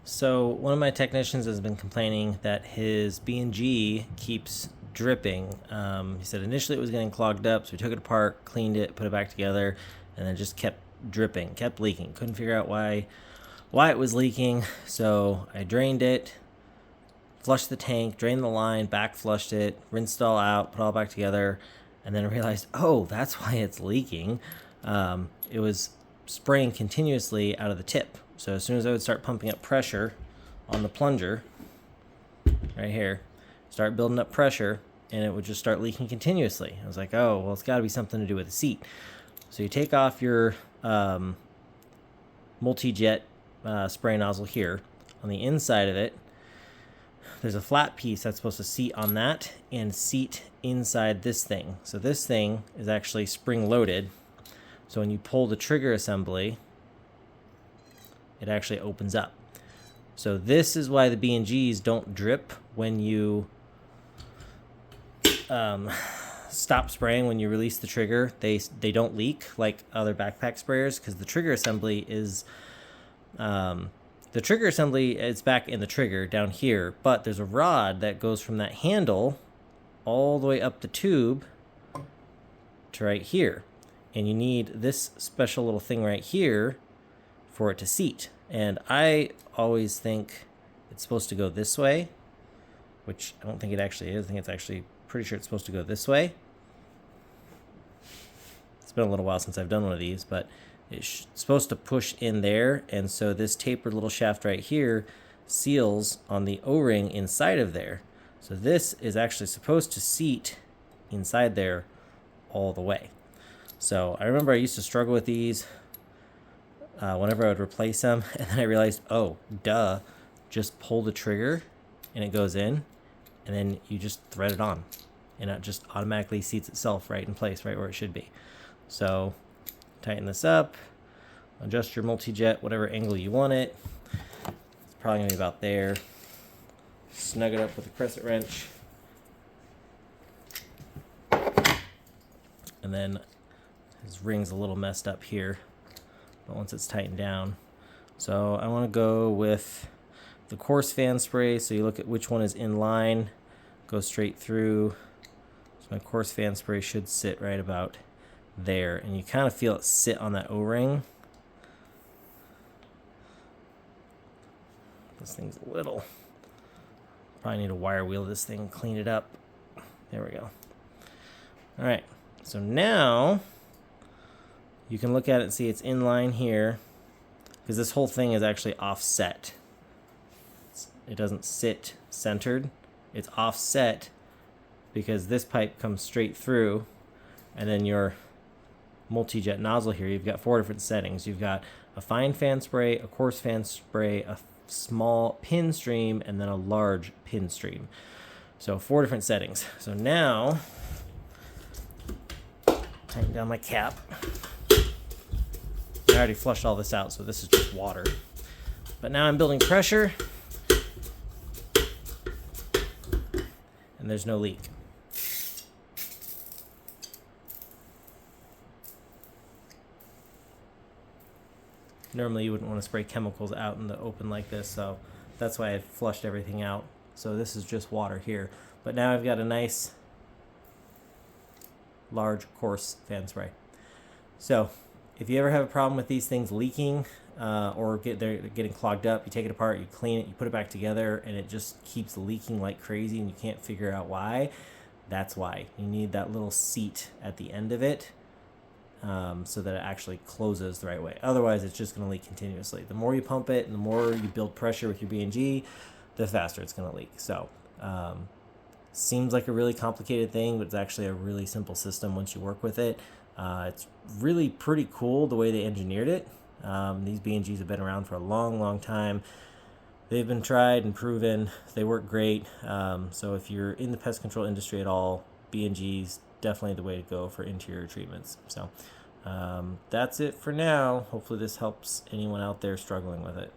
So one of my technicians has been complaining that his B&G keeps dripping. He said initially it was getting clogged up, so we took it apart, cleaned it, put it back together, and then just kept dripping, kept leaking. Couldn't figure out why it was leaking, so I drained it, flushed the tank, drained the line, back flushed it, rinsed it all out, put it all back together, and then I realized, oh, that's why it's leaking. It was spraying continuously out of the tip. So as soon as I would start pumping up pressure on the plunger, right here, start building up pressure, and it would just start leaking continuously. I was like, oh, well, it's got to be something to do with the seat. So you take off your multi-jet spray nozzle here. On the inside of it, there's a flat piece that's supposed to seat on that and seat inside this thing. So this thing is actually spring-loaded. So when you pull the trigger assembly, it actually opens up. So this is why the B&Gs don't drip when you stop spraying. When you release the trigger, they don't leak like other backpack sprayers, because the trigger assembly is it's back in the trigger down here, but there's a rod that goes from that handle all the way up the tube to right here, and you need this special little thing right here for it to seat. And I always think it's supposed to go this way, which I don't think it actually is. I think it's actually pretty sure it's supposed to go this way. It's been a little while since I've done one of these, but it's supposed to push in there, and so this tapered little shaft right here seals on the O-ring inside of there. So this is actually supposed to seat inside there all the way. So I remember I used to struggle with these whenever I would replace them, and then I realized, oh, duh, just pull the trigger and it goes in, and then you just thread it on, and it just automatically seats itself right in place, right where it should be. So tighten this up, adjust your multi-jet whatever angle you want it. It's probably gonna be about there. Snug it up with a crescent wrench, and then his ring's a little messed up here, but once it's tightened down. So I want to go with the coarse fan spray. So you look at which one is in line, go straight through. So my coarse fan spray should sit right about there, and you kind of feel it sit on that O-ring. This thing's a little, probably need to wire wheel this thing, clean it up. There we go. All right, so now you can look at it and see it's in line here, because this whole thing is actually offset. It doesn't sit centered. It's offset because this pipe comes straight through, and then your multi-jet nozzle here, you've got 4 different settings. You've got a fine fan spray, a coarse fan spray, a small pin stream, and then a large pin stream. So 4 different settings. So now, tighten down my cap. I already flushed all this out, so this is just water. But now I'm building pressure, and there's no leak. Normally you wouldn't want to spray chemicals out in the open like this, so that's why I flushed everything out. So this is just water here. But now I've got a nice large coarse fan spray. So if you ever have a problem with these things leaking or they're getting clogged up, you take it apart, you clean it, you put it back together, and it just keeps leaking like crazy and you can't figure out why, that's why. You need that little seat at the end of it so that it actually closes the right way. Otherwise, it's just going to leak continuously. The more you pump it and the more you build pressure with your B&G, the faster it's going to leak. So seems like a really complicated thing, but it's actually a really simple system once you work with it. It's really pretty cool the way they engineered it. These B&Gs have been around for a long, long time. They've been tried and proven. They work great. So if you're in the pest control industry at all, B&Gs definitely the way to go for interior treatments. So that's it for now. Hopefully this helps anyone out there struggling with it.